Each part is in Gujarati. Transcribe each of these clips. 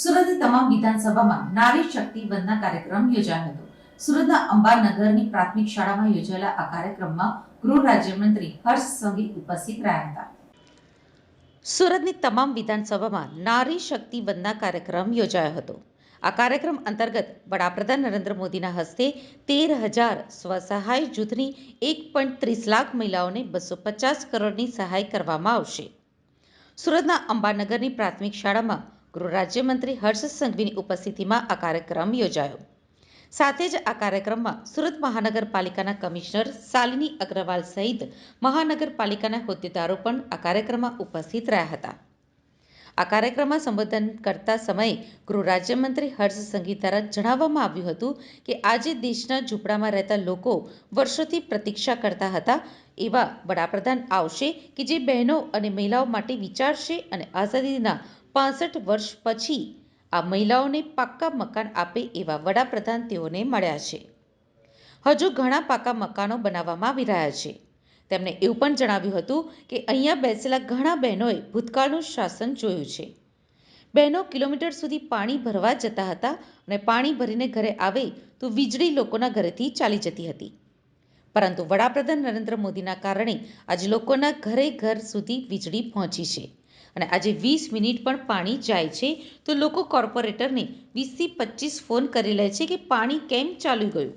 સુરતની તમામ વિધાનસભામાં નારી શક્તિ વંદના કાર્યક્રમ યોજાયો હતો। સુરતના અંબાનગરની પ્રાથમિક શાળામાં યોજાયેલા આ કાર્યક્રમમાં ગૃહ રાજ્યમંત્રી હર્ષ સંઘવી ઉપસ્થિત રહ્યા હતા। સુરતની તમામ વિધાનસભામાં નારી શક્તિ વંદના કાર્યક્રમ યોજાયો હતો। આ કાર્યક્રમ અંતર્ગત વડાપ્રધાન નરેન્દ્ર મોદીના હસ્તે 13,000 સ્વસહાય જૂથની 1.30 લાખ મહિલાઓને 250 કરોડની સહાય કરવામાં આવશે। સુરતના અંબાનગરની પ્રાથમિક શાળામાં ગૃહ રાજ્યમંત્રી હર્ષ સંઘવીની ઉપસ્થિતિમાં આ કાર્યક્રમ યોજાયો। સાથે જ આ કાર્યક્રમમાં સુરત મહાનગરપાલિકાના કમિશનર શાલિની અગ્રવાલ સહિત મહાનગરપાલિકાના હોદ્દેદારો પણ આ કાર્યક્રમમાં ઉપસ્થિત રહ્યા હતા। આ કાર્યક્રમમાં સંબોધન કરતા સમયે ગૃહ રાજ્યમંત્રી હર્ષ સંઘવી દ્વારા જણાવવામાં આવ્યું હતું કે આજે દેશના ઝૂંપડામાં રહેતા લોકો વર્ષોથી પ્રતીક્ષા કરતા હતા એવા વડાપ્રધાન આવશે કે જે બહેનો અને મહિલાઓ માટે વિચારશે અને આઝાદીના 65 વર્ષ પછી આ મહિલાઓને પાક્કા મકાન આપે એવા વડાપ્રધાન તેઓને મળ્યા છે। હજુ ઘણા પાક્કા મકાનો બનાવવામાં આવી રહ્યા છે। તેમણે એવું પણ જણાવ્યું હતું કે અહીંયા બેસેલા ઘણા બહેનોએ ભૂતકાળનું શાસન જોયું છે। બહેનો કિલોમીટર સુધી પાણી ભરવા જતા હતા અને પાણી ભરીને ઘરે આવે તો વીજળી લોકોના ઘરેથી ચાલી જતી હતી, પરંતુ વડાપ્રધાન નરેન્દ્ર મોદીના કારણે આજે લોકોના ઘર સુધી વીજળી પહોંચી છે અને આજે 20 મિનિટ પણ પાણી જાય છે તો લોકો કોર્પોરેટરને 20 થી 25 ફોન કરી લે છે કે પાણી કેમ ચાલ્યું ગયું।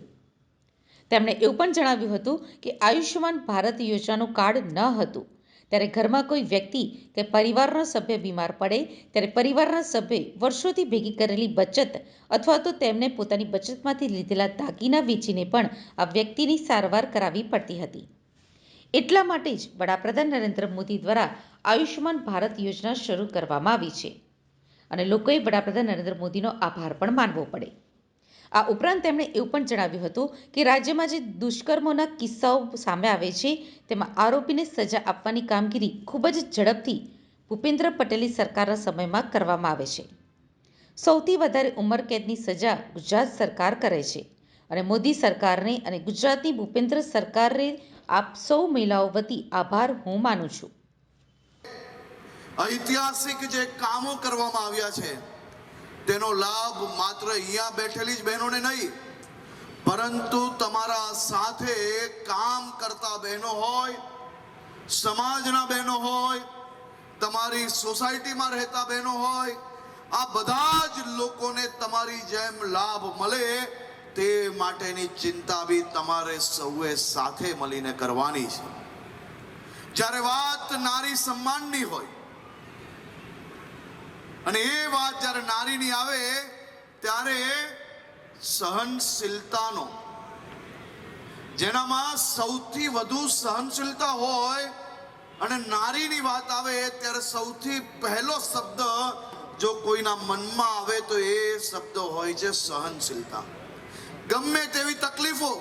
તેમણે એવું પણ જણાવ્યું હતું કે આયુષ્યમાન ભારત યોજનાનું કાર્ડ ન હતું ત્યારે ઘરમાં કોઈ વ્યક્તિ કે પરિવારનો સભ્ય બીમાર પડે ત્યારે પરિવારના સભ્યે વર્ષોથી ભેગી કરેલી બચત અથવા તો તેમને પોતાની બચતમાંથી લીધેલા દાગીના વેચીને પણ આ વ્યક્તિની સારવાર કરાવવી પડતી હતી। એટલા માટે જ વડાપ્રધાન નરેન્દ્ર મોદી દ્વારા આયુષ્યમાન ભારત યોજના શરૂ કરવામાં આવી છે અને લોકોએ વડાપ્રધાન નરેન્દ્ર મોદીનો આભાર પણ માનવો પડે। આ ઉપરાંત તેમણે એવું પણ જણાવ્યું હતું કે રાજ્યમાં જે દુષ્કર્મોના કિસ્સાઓ સામે આવે છે તેમાં આરોપીને સજા આપવાની કામગીરી ખૂબ જ ઝડપથી ભૂપેન્દ્ર પટેલની સરકારના સમયમાં કરવામાં આવે છે। સૌથી વધારે ઉંમરકેદની સજા ગુજરાત સરકાર કરે છે અને મોદી સરકારને અને ગુજરાતની ભૂપેન્દ્ર સરકારે આપ સૌ મહિલાઓ વતી આભાર હું માનું છું। ઐતિહાસિક જે કામો કરવામાં આવ્યા છે તેનો લાભ માત્ર અહીંયા બેઠેલી જ બહેનોને નહીં, પરંતુ તમારા સાથે કામ કરતા બહેનો હોય, સમાજના બહેનો હોય, તમારી સોસાયટીમાં રહેતા બહેનો હોય, આ બધા જ લોકોને તમારી જેમ લાભ મળે તે માટેની ચિંતા બી તમારે સૌએ સાથે મળીને કરવાની છે। જ્યારે વાત નારી સન્માનની હોય અને એ વાત જ્યારે નારીની આવે ત્યારે સહનશીલતાનો, જેનામાં સૌથી વધુ સહનશીલતા હોય અને નારીની વાત આવે ત્યારે સૌથી પહેલો શબ્દ જો કોઈના મનમાં આવે તો એ શબ્દ હોય છે સહનશીલતા। ગમે તેવી તકલીફો,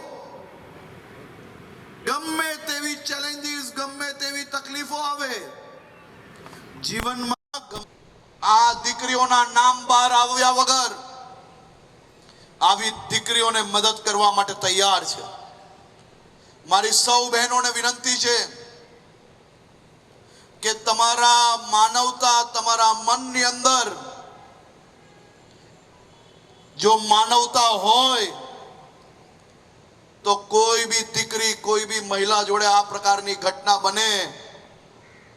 ગમે તેવી ચેલેન્જીસ, ગમે તેવી તકલીફો આવે જીવનમાં, આ દીકરીઓના નામ બહાર આવ્યા વગર આવી દીકરીઓને મદદ કરવા માટે તૈયાર છે। મારી સૌ બહેનોને વિનંતી છે કે તમારા માનવતા, તમારા મનની અંદર જો માનવતા હોય તો કોઈ બી દીકરી, કોઈ બી મહિલા જોડે આ પ્રકારની ઘટના બને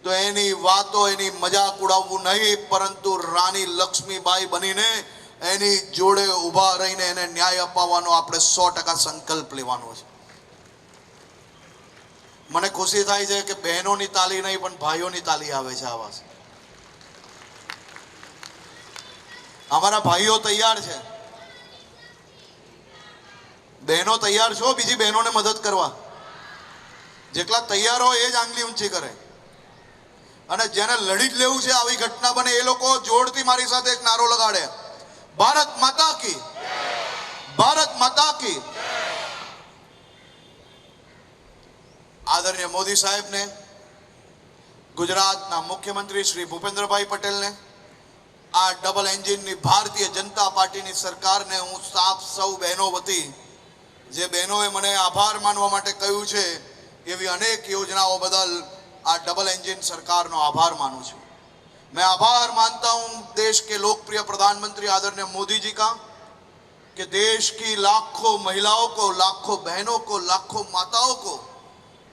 તો એની વાતો, એની મજાક ઉડાવવું નહીં, પરંતુ રાણી લક્ષ્મીબાઈ બનીને એની જોડે ઊભા રહીને એને ન્યાય અપાવવાનો આપણે 100% સંકલ્પ લેવાનો છે। મને ખુશી થાય છે કે બહેનોની તાલી નહીં પણ ભાઈઓની તાલી આવે છે। આવાજ અમારા ભાઈઓ તૈયાર છે, બહેનો તૈયાર છો બીજી બહેનોને મદદ કરવા? જેટલા તૈયાર હોય એ જ આંગળી ઊંચી કરે, અને જેને લડી જ લેવું છે આવી ઘટના બને એ લોકો જોરથી મારી સાથે એક નારો લગાડે, ભારત માતા કી, ભારત માતા કી। આદરણીય મોદી સાહેબને, ગુજરાતના મુખ્યમંત્રી શ્રી ભૂપેન્દ્રભાઈ પટેલને, આ ડબલ એન્જિનની ભારતીય જનતા પાર્ટીની સરકારને હું સૌ બહેનો વતી, જે બહેનોએ મને આભાર માનવા માટે કહ્યું છે એવી અનેક યોજનાઓ બદલ આ ડબલ એન્જિન સરકારનો આભાર માનું છું। मैं आभार मानता हूं देश के लोकप्रिय प्रधानमंत्री आदरणीय मोदी जी का कि देश की लाखों महिलाओं को, लाखों बहनों को, लाखों माताओं को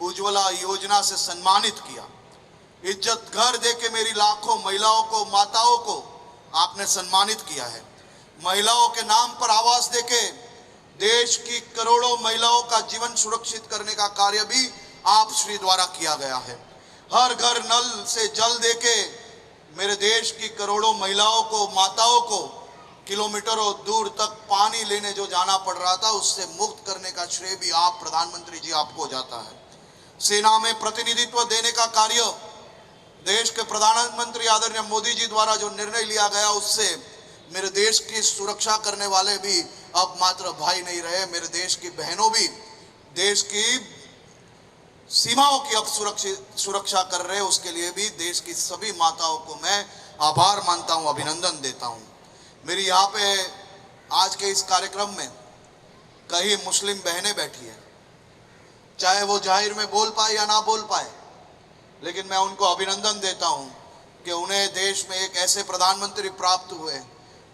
उज्ज्वला योजना से सम्मानित किया। इज्जत घर देके मेरी लाखों महिलाओं को, माताओं को आपने सम्मानित किया है। महिलाओं के नाम पर आवास देके देश की करोड़ों महिलाओं का जीवन सुरक्षित करने का कार्य भी आप श्री द्वारा किया गया है। हर घर नल से जल देके मेरे देश की करोड़ों महिलाओं को, माताओं को किलोमीटरों दूर तक पानी लेने जो जाना पड़ रहा था उससे मुक्त करने का श्रेय भी आप प्रधानमंत्री जी आपको जाता है। सेना में प्रतिनिधित्व देने का कार्य देश के प्रधानमंत्री आदरणीय मोदी जी द्वारा जो निर्णय लिया गया उससे मेरे देश की सुरक्षा करने वाले भी अब मात्र भाई नहीं रहे, मेरे देश की बहनों भी देश की सीमाओं की अब सुरक्षा कर रहे हैं। उसके लिए भी देश की सभी माताओं को मैं आभार मानता हूं, अभिनंदन देता हूं। मेरी यहाँ पे आज के इस कार्यक्रम में कई मुस्लिम बहनें बैठी हैं, चाहे वो जाहिर में बोल पाए या ना बोल पाए, लेकिन मैं उनको अभिनंदन देता हूं कि उन्हें देश में एक ऐसे प्रधानमंत्री प्राप्त हुए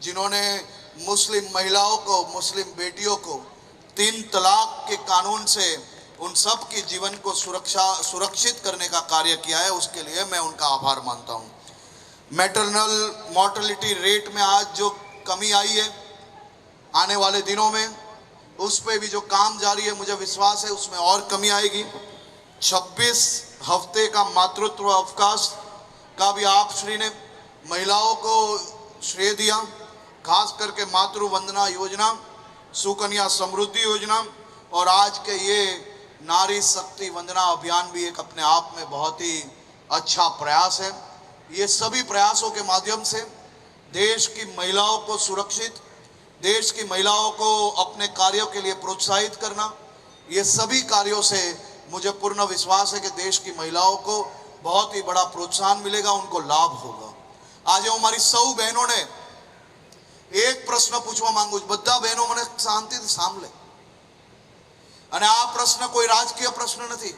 जिन्होंने मुस्लिम महिलाओं को, मुस्लिम बेटियों को 3 तलाक के कानून से उन सब के जीवन को सुरक्षित करने का कार्य किया है। उसके लिए मैं उनका आभार मानता हूं। मैटरनल मॉर्टेलिटी रेट में आज जो कमी आई है, आने वाले दिनों में उस पे भी जो काम जारी है, मुझे विश्वास है उसमें और कमी आएगी। 26 हफ्ते का मातृत्व अवकाश का भी आप श्री ने महिलाओं को श्रेय दिया, खास करके मातृ वंदना योजना, सुकन्या समृद्धि योजना और आज के ये नारी शक्ति वंदना अभियान भी एक अपने आप में बहुत ही अच्छा प्रयास है। ये सभी प्रयासों के माध्यम से देश की महिलाओं को सुरक्षित, देश की महिलाओं को अपने कार्यों के लिए प्रोत्साहित करना, ये सभी कार्यों से मुझे पूर्ण विश्वास है कि देश की महिलाओं को बहुत ही बड़ा प्रोत्साहन मिलेगा, उनको लाभ होगा। आज हमारी सौ बहनों ने एक प्रश्न पूछवा માંગુ છું, બધા બહેનો મને શાંતિથી સાંભળે, અને આ પ્રશ્ન કોઈ રાજકીય પ્રશ્ન નથી।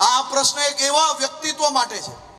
આ પ્રશ્ન એક એવા વ્યક્તિત્વ માટે છે